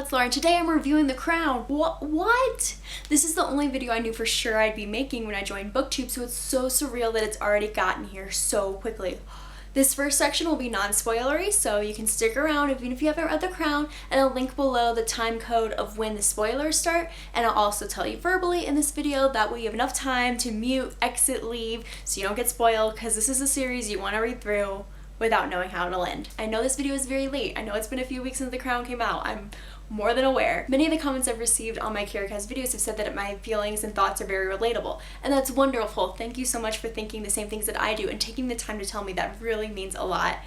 it's Lauren. Today I'm reviewing The Crown. What? This is the only video I knew for sure I'd be making when I joined BookTube, so it's so surreal that it's already gotten here so quickly. This first section will be non-spoilery, so you can stick around even if you haven't read The Crown, and I'll link below the time code of when the spoilers start, and I'll also tell you verbally in this video, that way you have enough time to mute, exit, leave, so you don't get spoiled, because this is a series you want to read through without knowing how it'll end. I know this video is very late. I know it's been a few weeks since The Crown came out. I'm more than aware. Many of the comments I've received on my Kiera videos have said that my feelings and thoughts are very relatable, and that's wonderful. Thank you so much for thinking the same things that I do and taking the time to tell me. That really means a lot.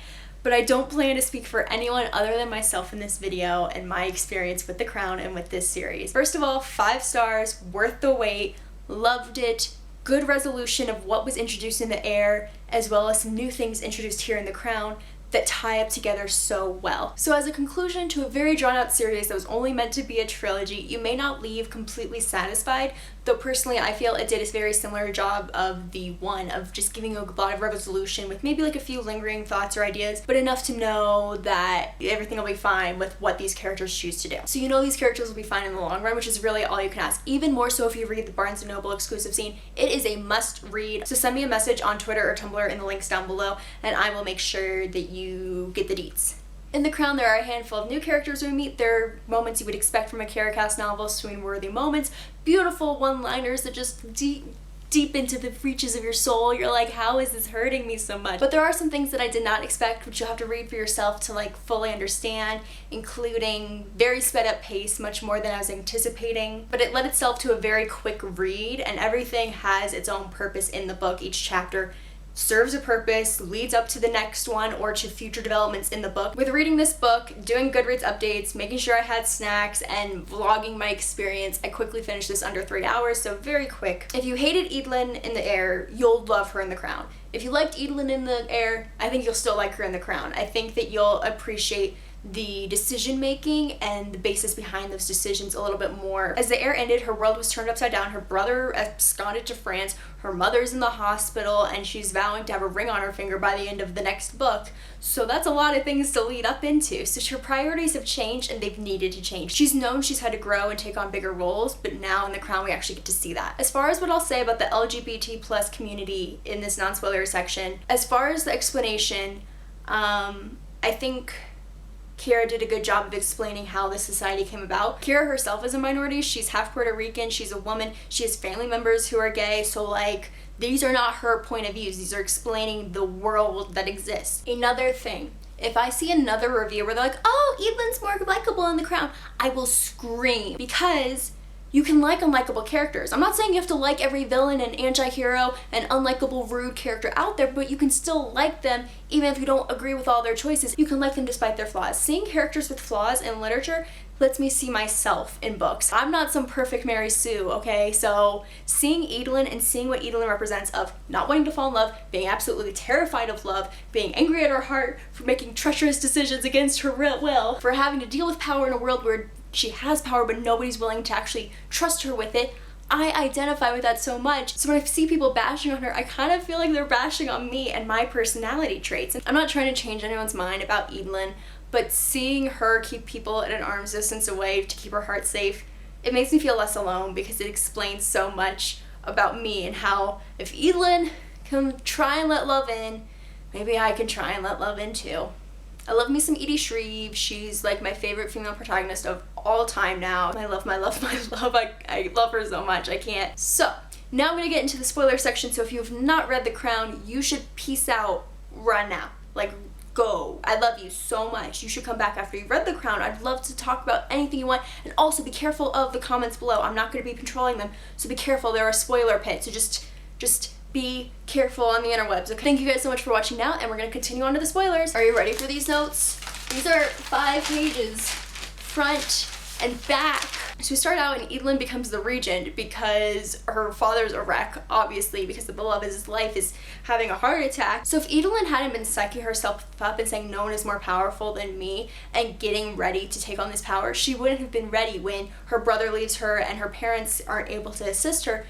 But I don't plan to speak for anyone other than myself in this video and my experience with The Crown and with this series. First of all, 5 stars, worth the wait, loved it. Good resolution of what was introduced in The Heir, as well as some new things introduced here in The Crown that tie up together so well. So as a conclusion to a very drawn out series that was only meant to be a trilogy, you may not leave completely satisfied, though personally I feel it did a very similar job of the one, of just giving a lot of resolution with maybe like a few lingering thoughts or ideas, but enough to know that everything will be fine with what these characters choose to do. So you know these characters will be fine in the long run, which is really all you can ask. Even more so if you read the Barnes & Noble exclusive scene, it is a must read. So send me a message on Twitter or Tumblr in the links down below, and I will make sure that you get the deets. In The Crown, there are a handful of new characters we meet. There are moments you would expect from a Kiera novel, swoon-worthy moments, beautiful one-liners that just deep into the reaches of your soul. You're like, how is this hurting me so much? But there are some things that I did not expect, which you'll have to read for yourself to like fully understand, including very sped up pace, much more than I was anticipating. But it led itself to a very quick read, and everything has its own purpose in the book. Each chapter serves a purpose, leads up to the next one or to future developments in the book. With reading this book, doing Goodreads updates, making sure I had snacks, and vlogging my experience, I quickly finished this under 3 hours, so very quick. If you hated Edelyn in The Heir, you'll love her in The Crown. If you liked Edelyn in The Heir, I think you'll still like her in The Crown. I think that you'll appreciate the decision making and the basis behind those decisions a little bit more. As The Heir ended, her world was turned upside down. Her brother absconded to France, her mother's in the hospital, and she's vowing to have a ring on her finger by the end of the next book. So that's a lot of things to lead up into. So her priorities have changed, and they've needed to change. She's known she's had to grow and take on bigger roles, but now in The Crown we actually get to see that. As far as what I'll say about the LGBT plus community in this non-spoiler section, as far as the explanation, I think Kiera did a good job of explaining how this society came about. Kiera herself is a minority. She's half Puerto Rican, she's a woman, she has family members who are gay, so like, these are not her point of views, these are explaining the world that exists. Another thing, if I see another review where they're like, oh, Evelyn's more likable in The Crown, I will scream, because you can like unlikable characters. I'm not saying you have to like every villain and anti-hero and unlikable rude character out there, but you can still like them even if you don't agree with all their choices. You can like them despite their flaws. Seeing characters with flaws in literature lets me see myself in books. I'm not some perfect Mary Sue, okay? So seeing Edelyn and seeing what Edelyn represents of not wanting to fall in love, being absolutely terrified of love, being angry at her heart for making treacherous decisions against her will, for having to deal with power in a world where she has power but nobody's willing to actually trust her with it, I identify with that so much. So when I see people bashing on her, I kind of feel like they're bashing on me and my personality traits. And I'm not trying to change anyone's mind about Edelyn, but seeing her keep people at an arm's distance away to keep her heart safe, it makes me feel less alone, because it explains so much about me and how if Edelyn can try and let love in, maybe I can try and let love in too. I love me some Edie Shreve. She's like my favorite female protagonist of all time now. I love. I love her so much. I can't. So now I'm gonna get into the spoiler section. So if you have not read The Crown, you should peace out right now. Like, go. I love you so much. You should come back after you've read The Crown. I'd love to talk about anything you want. And also be careful of the comments below. I'm not gonna be controlling them, so be careful. There are spoiler pits. So just be careful on the interwebs. Okay? Thank you guys so much for watching now, and we're gonna continue on to the spoilers. Are you ready for these notes? These are 5 pages, front and back. So we start out and Edelyn becomes the regent because her father's a wreck, obviously, because the love of his life is having a heart attack. So if Edelyn hadn't been psyching herself up and saying no one is more powerful than me and getting ready to take on this power, she wouldn't have been ready when her brother leaves her and her parents aren't able to assist her.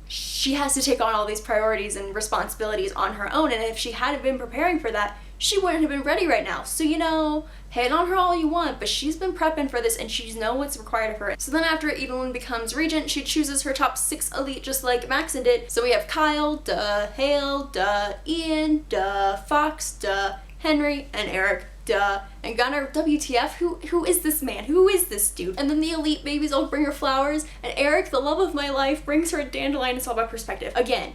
She has to take on all these priorities and responsibilities on her own, and if she hadn't been preparing for that, she wouldn't have been ready right now. So, you know, hate on her all you want, but she's been prepping for this and she knows what's required of her. So then after Edelyn becomes regent, she chooses her top 6 elite just like Maxon did. So we have Kyle, duh, Hale, duh, Ian, duh, Fox, duh, Henry, and Eric, duh, and Gunnar, WTF, who is this man? Who is this dude? And then the elite babies all bring her flowers, and Eric, the love of my life, brings her a dandelion. It's all about perspective. Again,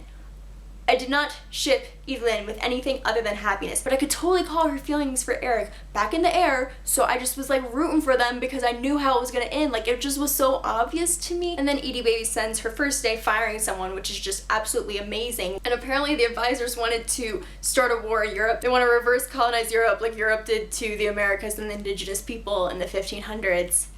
I did not ship Edelyn with anything other than happiness, but I could totally call her feelings for Eric back in the air, so I just was like rooting for them because I knew how it was gonna end. Like, it just was so obvious to me. And then Edie Baby spends her first day firing someone, which is just absolutely amazing. And apparently the advisors wanted to start a war in Europe. They want to reverse colonize Europe like Europe did to the Americas and the indigenous people in the 1500s.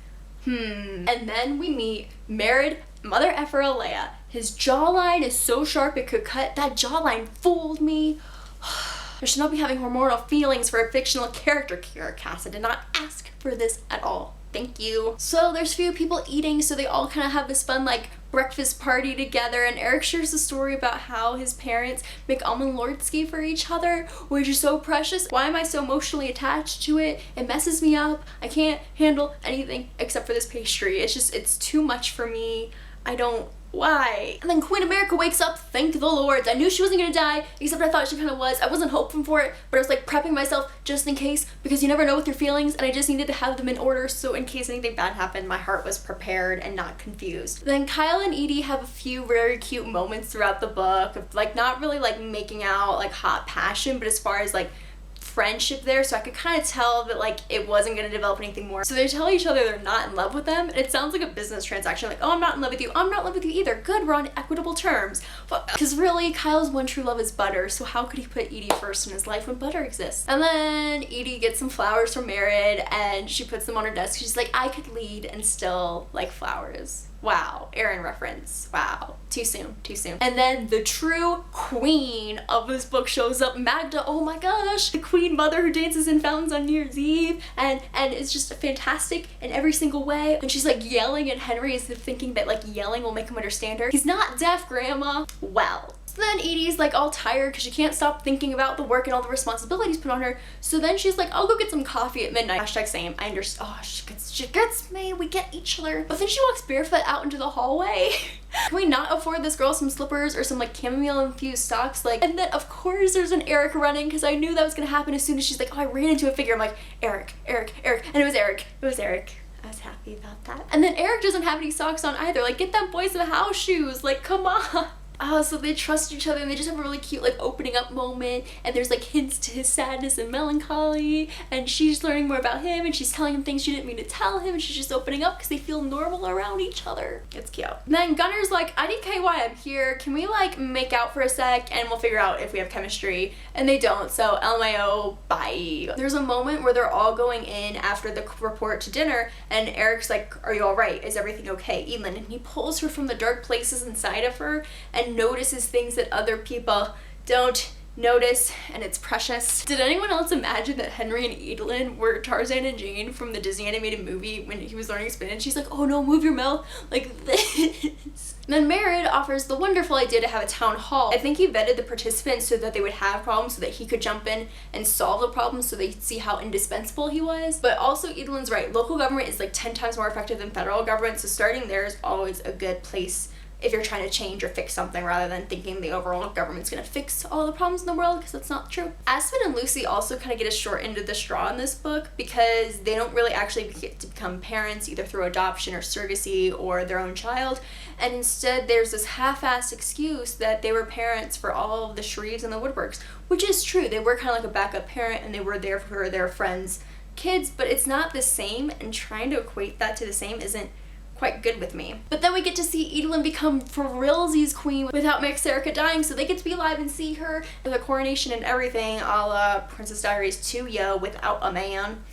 And then we meet married Mother Effer Alea. His jawline is so sharp it could cut. That jawline fooled me. I should not be having hormonal feelings for a fictional character, Kiera Cass. I did not ask for this at all. Thank you. So there's few people eating, so they all kind of have this fun like breakfast party together, and Eric shares a story about how his parents make almond lordski for each other, which is so precious. Why am I so emotionally attached to it? It messes me up. I can't handle anything except for this pastry. It's just, it's too much for me. I don't, why? And then Queen America wakes up, thank the Lord. I knew she wasn't gonna die, except I thought she kind of was. I wasn't hoping for it, but I was like prepping myself just in case, because you never know with your feelings, and I just needed to have them in order, so in case anything bad happened, my heart was prepared and not confused. Then Kyle and Edie have a few very cute moments throughout the book of like not really like making out like hot passion, but as far as like friendship there, so I could kind of tell that like it wasn't going to develop anything more. So they tell each other they're not in love with them, and it sounds like a business transaction, like, oh, I'm not in love with you, I'm not in love with you either, good, we're on equitable terms. Because really, Kyle's one true love is butter, so how could he put Edie first in his life when butter exists? And then Edie gets some flowers from Merid, and she puts them on her desk. She's like, I could lead and still like flowers. Wow, Aaron reference. Wow, too soon, too soon. And then the true queen of this book shows up, Magda. Oh my gosh, the queen mother who dances in fountains on New Year's Eve, and it's just fantastic in every single way. And she's like yelling at Henry as if thinking that like yelling will make him understand her. He's not deaf, Grandma. Well. So then Edie's like all tired because she can't stop thinking about the work and all the responsibilities put on her. So then she's like, I'll go get some coffee at midnight. Hashtag same. I understand. Oh, she gets me. We get each other. But then she walks barefoot out into the hallway. Can we not afford this girl some slippers or some like chamomile infused socks? Like, and then of course there's an Eric running, because I knew that was gonna happen as soon as she's like, oh, I ran into a figure. I'm like, Eric, Eric, Eric. And it was Eric. It was Eric. I was happy about that. And then Eric doesn't have any socks on either. Like, get them boys some house shoes. Like, come on. Oh, so they trust each other, and they just have a really cute like opening up moment, and there's like hints to his sadness and melancholy, and she's learning more about him, and she's telling him things she didn't mean to tell him, and she's just opening up because they feel normal around each other. It's cute. And then Gunnar's like, IDKY, I'm here. Can we like make out for a sec and we'll figure out if we have chemistry? And they don't, so LMAO, bye. There's a moment where they're all going in after the report to dinner, and Eric's like, are you all right? Is everything okay, Edelyn? And he pulls her from the dark places inside of her and notices things that other people don't notice, and it's precious. Did anyone else imagine that Henry and Edelyn were Tarzan and Jane from the Disney animated movie when he was learning Spanish? She's like, oh no, move your mouth like this. And then Merid offers the wonderful idea to have a town hall. I think he vetted the participants so that they would have problems so that he could jump in and solve the problems so they'd see how indispensable he was. But also Edelyn's right, local government is like 10 times more effective than federal government, so starting there is always a good place if you're trying to change or fix something, rather than thinking the overall government's gonna fix all the problems in the world, because that's not true. Aspen and Lucy also kind of get a short end of the straw in this book, because they don't really actually get to become parents either through adoption or surrogacy or their own child, and instead there's this half-assed excuse that they were parents for all of the Shreves and the Woodworks, which is true. They were kind of like a backup parent, and they were there for their friends' kids, but it's not the same, and trying to equate that to the same isn't quite good with me. But then we get to see Edelyn become for realsies queen without Maxerica dying, so they get to be alive and see her, the coronation and everything, a la Princess Diaries 2, yo, without a man.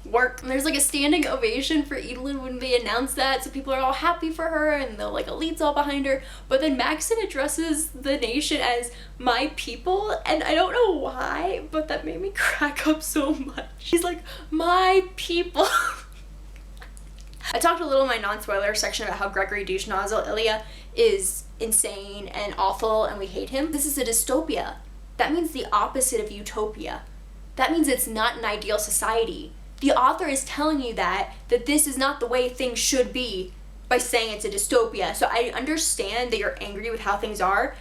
Work. And there's like a standing ovation for Edelyn when they announce that, so people are all happy for her, and the like elite's all behind her. But then Maxon addresses the nation as my people, and I don't know why, but that made me crack up so much. He's like, my people. I talked a little in my non-spoiler section about how Gregory Douche Nozzle Ilya is insane and awful and we hate him. This is a dystopia. That means the opposite of utopia. that means it's not an ideal society. The author is telling you that this is not the way things should be by saying it's a dystopia. So I understand that you're angry with how things are,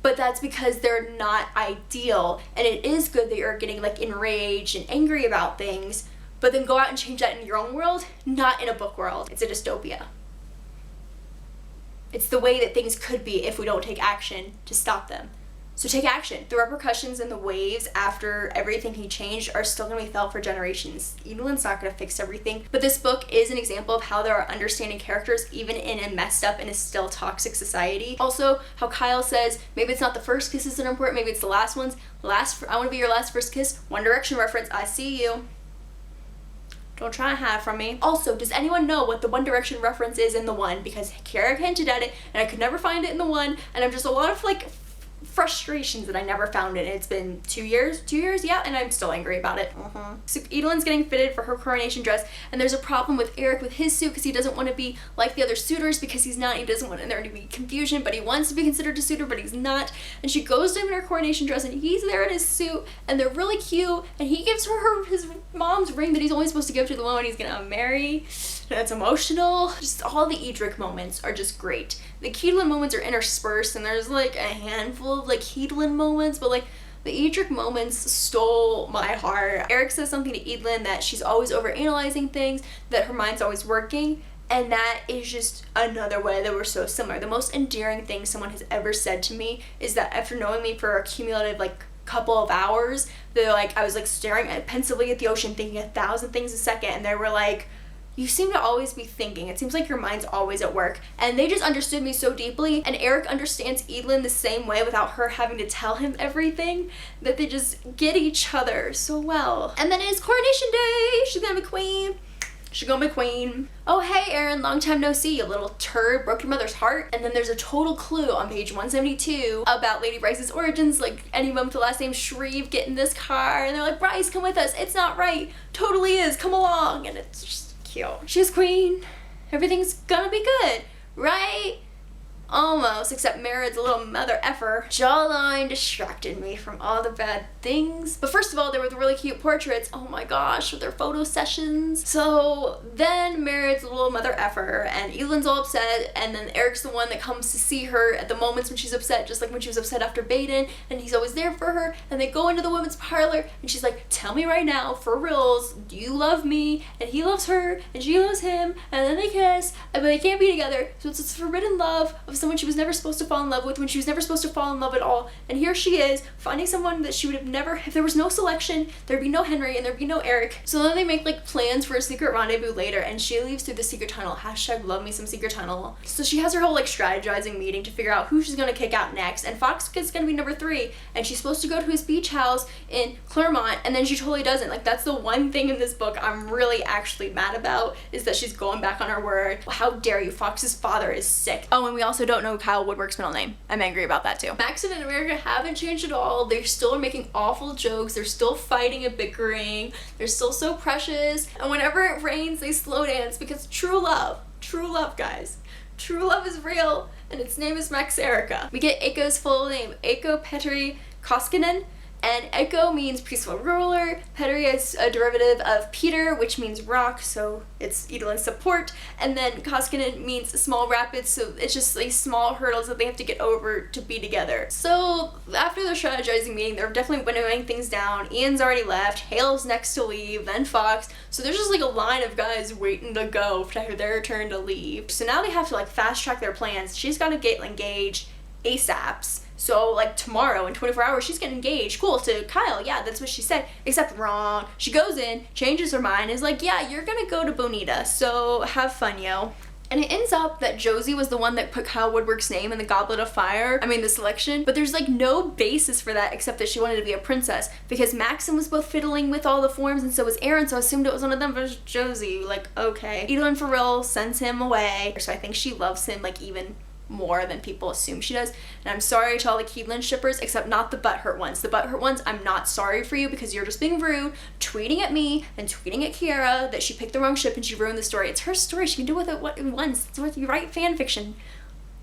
but that's because they're not ideal. And it is good that you're getting like enraged and angry about things, but then go out and change that in your own world, not in a book world. It's a dystopia. It's the way that things could be if we don't take action to stop them. So take action. The repercussions and the waves after everything he changed are still going to be felt for generations. Edelin's not going to fix everything, but this book is an example of how there are understanding characters even in a messed up and is still toxic society. Also, how Kyle says, maybe it's not the first kisses that are important, maybe it's the last ones. I want to be your last first kiss. One Direction reference, I see you. Don't try and hide from me. Also, does anyone know what the One Direction reference is in the one? Because Kiera hinted at it, and I could never find it in the one, and I'm just a lot of like frustrations that I never found it. It's been 2 years, yeah, and I'm still angry about it. So Edelin's getting fitted for her coronation dress, and there's a problem with Eric with his suit because he doesn't want to be like the other suitors because he's not. He doesn't want there to be confusion, but he wants to be considered a suitor, but he's not. And she goes to him in her coronation dress, and he's there in his suit, and they're really cute, and he gives her his mom's ring that he's only supposed to give to the woman he's gonna marry. That's emotional. Just all the Edric moments are just great. The Keedlin moments are interspersed, and there's like a handful of like Keedlin moments, but like the Edric moments stole my heart. Eric says something to Edelin that she's always overanalyzing things, that her mind's always working, and that is just another way that we're so similar. The most endearing thing someone has ever said to me is that after knowing me for a cumulative like couple of hours, they're like, I was like staring pensively at the ocean thinking 1,000 things a second, and they were like, you seem to always be thinking. It seems like your mind's always at work. And they just understood me so deeply, and Eric understands Edelin the same way without her having to tell him everything, that they just get each other so well. And then it's coronation day. She's gonna be queen. She's gonna be queen. Oh, hey, Aaron, long time no see, you little turd. Broke your mother's heart. And then there's a total clue on page 172 about Lady Bryce's origins, like anyone with the last name Shreve get in this car, and they're like, Bryce, come with us. It's not right. Totally is. Come along. And it's just cute. She's queen. Everything's gonna be good, right? Almost, except Merritt's a little mother effer. Jawline distracted me from all the bad things. But first of all, there were the really cute portraits. Oh my gosh, with their photo sessions. So then Merritt's a little mother effer, and Edelin's all upset, and then Eric's the one that comes to see her at the moments when she's upset, just like when she was upset after Baden, and he's always there for her, and they go into the women's parlor, and she's like, tell me right now, for reals, do you love me? And he loves her, and she loves him, and then they kiss, but they can't be together, so it's this forbidden love of someone she was never supposed to fall in love with, when she was never supposed to fall in love at all. And here she is, finding someone that she would have never, if there was no selection, there'd be no Henry and there'd be no Eric. So then they make like plans for a secret rendezvous later, and she leaves through the secret tunnel. Hashtag love me some secret tunnel. So she has her whole like strategizing meeting to figure out who she's gonna kick out next, and Fox is gonna be number 3, and she's supposed to go to his beach house in Claremont, and then she totally doesn't. Like, that's the one thing in this book I'm really actually mad about, is that she's going back on her word. How dare you, Fox's father is sick. Oh, and we also don't know Kyle Woodwork's middle name. I'm angry about that too. Maxon and America haven't changed at all. They still are making awful jokes. They're still fighting and bickering. They're still so precious. And whenever it rains, they slow dance, because true love, guys, true love is real, and its name is Max Erica. We get Eiko's full name, Eiko Petteri Koskinen. And Eiko means peaceful ruler. Petteri is a derivative of Peter, which means rock, so it's Edelin's support. And then Koskinen means small rapids, so it's just like small hurdles that they have to get over to be together. So after the strategizing meeting, they're definitely winnowing things down. Ian's already left, Hale's next to leave, then Fox. So there's just like a line of guys waiting to go for their turn to leave. So now they have to like fast track their plans. She's got to get engaged ASAPs. So like tomorrow in 24 hours, she's getting engaged. Cool, to Kyle. Yeah, that's what she said. Except wrong. She goes in, changes her mind, is like, yeah, you're gonna go to Bonita, so have fun, yo. And it ends up that Josie was the one that put Kyle Woodwork's name in the Goblet of Fire. I mean, the selection. But there's like no basis for that except that she wanted to be a princess. Because Maxim was both fiddling with all the forms, and so was Aaron, so I assumed it was one of them, but it was Josie. Like, okay. Edelin for real sends him away. So I think she loves him like even more than people assume she does. And I'm sorry to all the Keedlin shippers, except not the butthurt ones. The butthurt ones, I'm not sorry for you, because you're just being rude, tweeting at me and tweeting at Kiera that she picked the wrong ship and she ruined the story. It's her story. She can do with it what it wants. It's what you write fan fiction.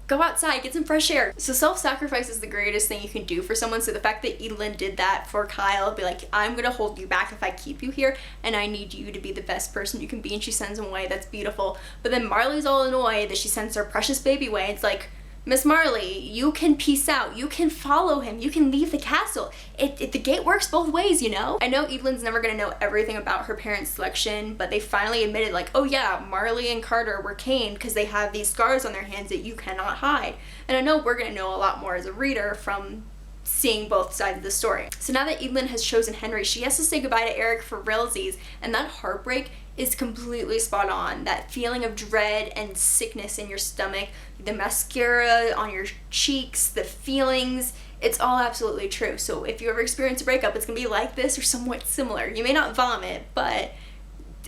Go outside, get some fresh air. So self-sacrifice is the greatest thing you can do for someone. So the fact that Edelyn did that for Kyle, be like, I'm gonna hold you back if I keep you here, and I need you to be the best person you can be, and she sends him away. That's beautiful. But then Marley's all annoyed that she sends her precious baby away. It's like, Miss Marley, you can peace out. You can follow him. You can leave the castle. The gate works both ways, you know? I know Edelyn's never gonna know everything about her parents' selection, but they finally admitted, like, oh yeah, Marley and Carter were caned because they have these scars on their hands that you cannot hide. And I know we're gonna know a lot more as a reader from seeing both sides of the story. So now that Edelyn has chosen Henry, she has to say goodbye to Eric for realsies, and that heartbreak is completely spot on. That feeling of dread and sickness in your stomach, the mascara on your cheeks, the feelings, it's all absolutely true. So if you ever experience a breakup, it's gonna be like this or somewhat similar. You may not vomit, but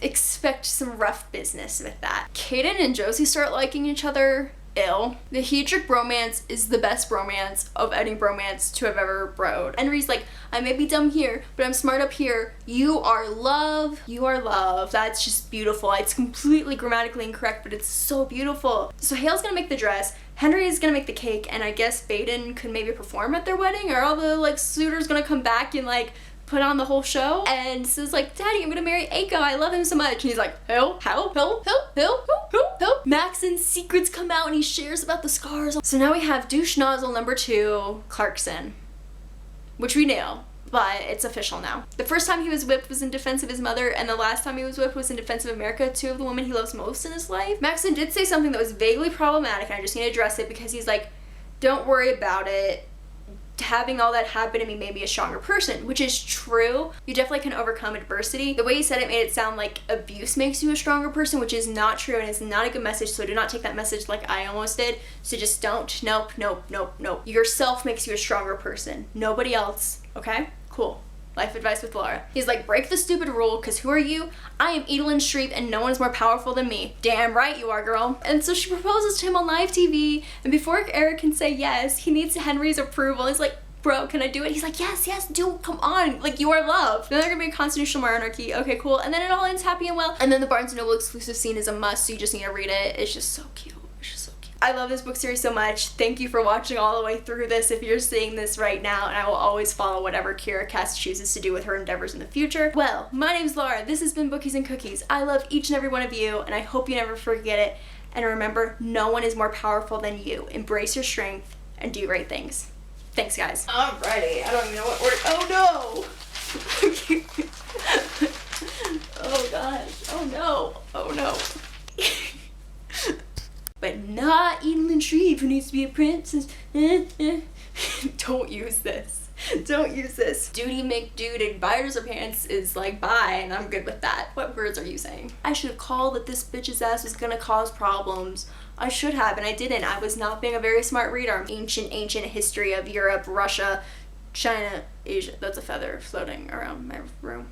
expect some rough business with that. Caden and Josie start liking each other. Ill. The Hedrick bromance is the best bromance of any bromance to have ever broed. Henry's like, I may be dumb here, but I'm smart up here. You are love. You are love. That's just beautiful. It's completely grammatically incorrect, but it's so beautiful. So Hale's gonna make the dress, Henry is gonna make the cake, and I guess Baden could maybe perform at their wedding. Are all the like suitors gonna come back and like put on the whole show? And Sue's like, Daddy, I'm gonna marry Aiko. I love him so much. And he's like, How? Maxon's secrets come out and he shares about the scars. So now we have douche nozzle number 2, Clarkson, which we knew, but it's official now. The first time he was whipped was in defense of his mother, and the last time he was whipped was in defense of America, 2 of the women he loves most in his life. Maxon did say something that was vaguely problematic, and I just need to address it because he's like, don't worry about it. Having all that happen to me made me a stronger person, which is true. You definitely can overcome adversity. The way he said it made it sound like abuse makes you a stronger person, which is not true and is not a good message, so do not take that message like I almost did. So just don't. Nope. Yourself makes you a stronger person. Nobody else. Okay? Cool. Life advice with Laura. He's like, break the stupid rule, because who are you? I am Edelyn Shreep, and no one's more powerful than me. Damn right you are, girl. And so she proposes to him on live TV, and before Eric can say yes, he needs Henry's approval. He's like, bro, can I do it? He's like, yes, do it, come on, like, you are love. Then they're gonna be a constitutional monarchy. Okay, cool. And then it all ends happy and well. And then the Barnes & Noble exclusive scene is a must, so you just need to read it. It's just so cute. It's just so cute. I love this book series so much. Thank you for watching all the way through this if you're seeing this right now, and I will always follow whatever Kiera Cass chooses to do with her endeavors in the future. Well, my name's Laura. This has been Bookies and Cookies. I love each and every one of you, and I hope you never forget it. And remember, no one is more powerful than you. Embrace your strength and do great things. Thanks, guys. Alrighty, I don't even know what word. Oh no! Oh gosh. Oh no. But not Edelyn Shreep, who needs to be a princess. Don't use this. Don't use this. Duty McDude and buyers of pants is like bye, and I'm good with that. What words are you saying? I should have called that this bitch's ass was gonna cause problems. I should have, and I didn't. I was not being a very smart reader. Ancient history of Europe, Russia, China, Asia. That's a feather floating around my room.